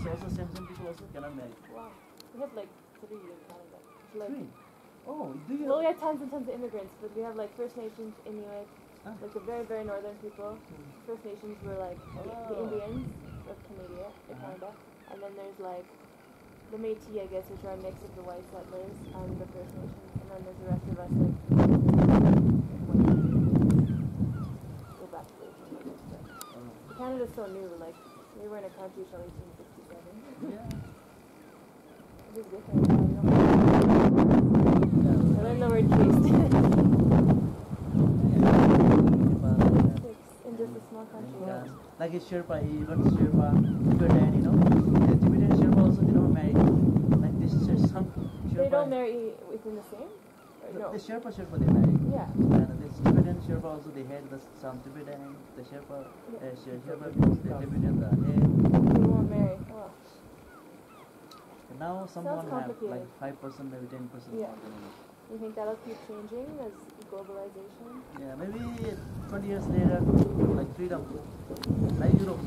also same people also cannot marry. Wow. We have like 3 in Canada. Like, 3? Oh, do you? well, we have tons and tons of immigrants, but we have like First Nations, Inuit, like the very, very northern people. First Nations were like the Indians of Canada, and then there's like the Métis, I guess, which are a mix of the white settlers and the First Nations, and then there's the rest of us like go back to the Canada's so new, like we were in a country till 1867. Yeah. It is different. I learned the word taste. In just a small country. Yeah. Like a Sherpa, even Sherpa, Tibetan, you know. The Tibetan Sherpa also they don't marry. Like this is some Sherpa. They don't marry within the same? Or no? The Sherpa they marry. Yeah. And this Tibetan Sherpa also they had some Tibetan, the Sherpa, Sherpa means the Tibetan, the head. They won't marry. Oh. And now someone have like 5%, maybe 10%. Yeah. You think that'll keep changing as globalization? Yeah, maybe 20 years later, like freedom, like Europe.